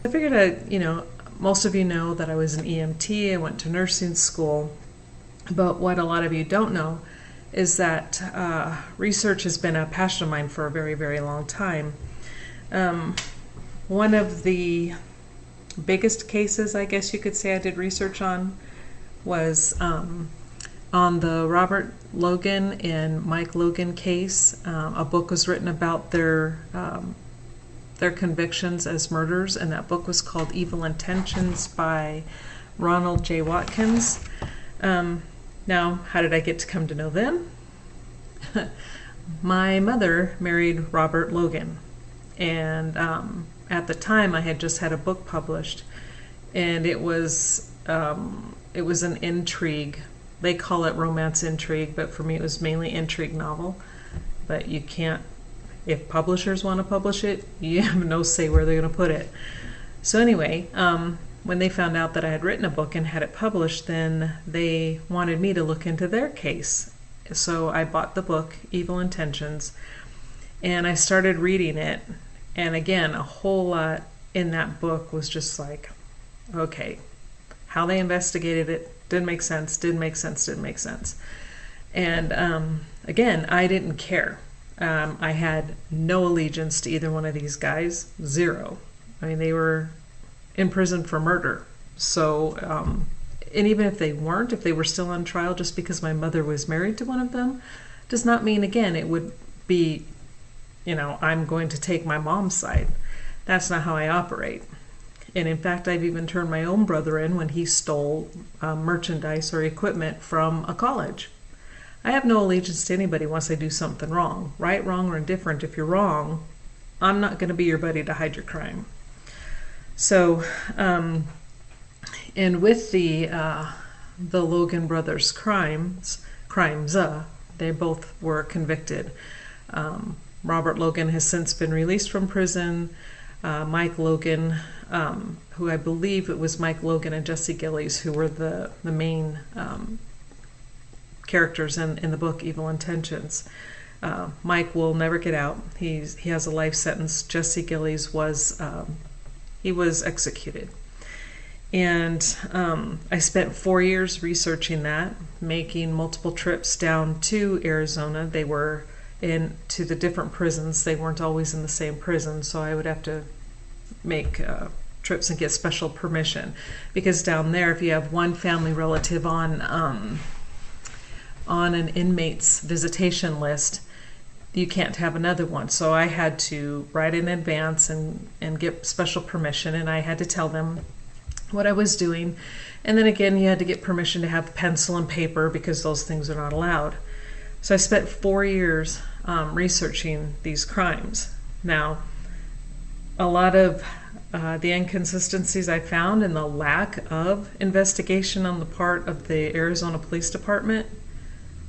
I figured most of you know that I was an EMT. I went to nursing school. But what a lot of you don't know is that research has been a passion of mine for a very, very long time. One of the biggest cases, I guess you could say, I did research on was on the Robert Logan and Mike Logan case. A book was written about their convictions as murderers, and that book was called Evil Intentions by Ronald J. Watkins. Now, how did I get to come to know them? My mother married Robert Logan, and at the time I had just had a book published, and it was an intrigue. They call it romance intrigue, but for me it was mainly intrigue novel. But you can't, if publishers want to publish it, you have no say where they're going to put it. So anyway, when they found out that I had written a book and had it published, then they wanted me to look into their case. So I bought the book, Evil Intentions, and I started reading it. And again, a whole lot in that book was just like, okay, how they investigated it didn't make sense, didn't make sense. And again, I didn't care. I had no allegiance to either one of these guys, zero. I mean, they were in prison for murder. So, and even if they weren't, if they were still on trial, just because my mother was married to one of them, does not mean, again, it would be, I'm going to take my mom's side. That's not how I operate. And in fact, I've even turned my own brother in when he stole merchandise or equipment from a college. I have no allegiance to anybody once they do something wrong. Right, wrong, or indifferent. If you're wrong, I'm not going to be your buddy to hide your crime. So, and with the Logan brothers' crimes, they both were convicted. Robert Logan has since been released from prison. Mike Logan, who I believe it was Mike Logan and Jesse Gillies who were the main characters in the book Evil Intentions. Mike will never get out. He has a life sentence. Jesse Gillies was executed. And I spent 4 years researching that, making multiple trips down to Arizona. They were to the different prisons. They weren't always in the same prison, so I would have to make trips and get special permission. Because down there, if you have one family relative on an inmate's visitation list, you can't have another one. So I had to write in advance and get special permission, and I had to tell them what I was doing. And then again, you had to get permission to have pencil and paper because those things are not allowed. So I spent 4 years researching these crimes. Now, a lot of the inconsistencies I found and the lack of investigation on the part of the Arizona Police Department,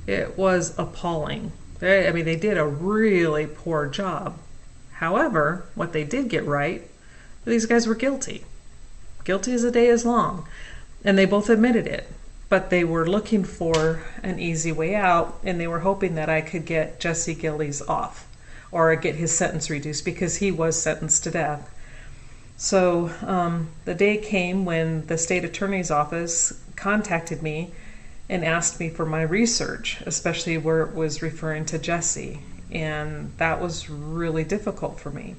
it was appalling. They did a really poor job. However, what they did get right, these guys were guilty. Guilty as the day is long. And they both admitted it. But they were looking for an easy way out, and they were hoping that I could get Jesse Gillies off or get his sentence reduced because he was sentenced to death. So the day came when the state attorney's office contacted me and asked me for my research, especially where it was referring to Jesse. And that was really difficult for me.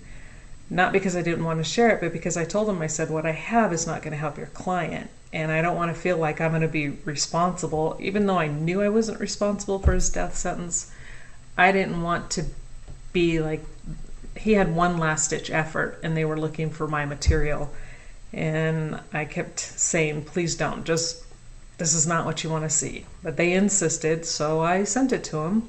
Not because I didn't want to share it, but because I told them, I said, what I have is not going to help your client. And I don't want to feel like I'm going to be responsible. Even though I knew I wasn't responsible for his death sentence, I didn't want to be like, he had one last-ditch effort and they were looking for my material. And I kept saying, please don't, just, this is not what you want to see. But they insisted, so I sent it to him.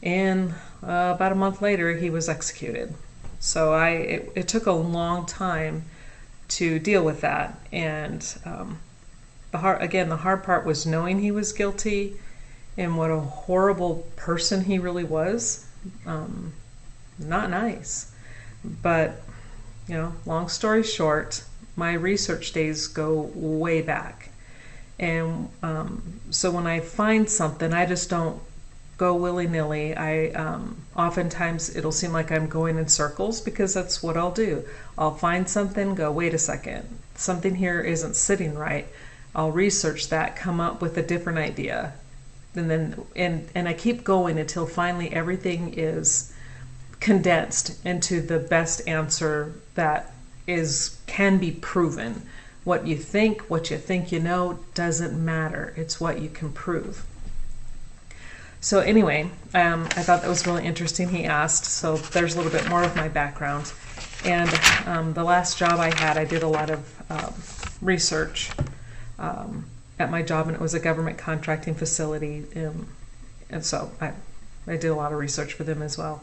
And about a month later, he was executed. So it took a long time to deal with that. And the hard part was knowing he was guilty and what a horrible person he really was. Not nice. But, long story short, my research days go way back. And so when I find something, I just don't go willy-nilly. Oftentimes it'll seem like I'm going in circles because that's what I'll do. I'll find something, go, wait a second, something here isn't sitting right. I'll research that, come up with a different idea. And then and I keep going until finally everything is condensed into the best answer that can be proven. What you think you know doesn't matter. It's what you can prove. So anyway, I thought that was really interesting. He asked, so there's a little bit more of my background. And the last job I had, I did a lot of research at my job, and it was a government contracting facility. And so I did a lot of research for them as well.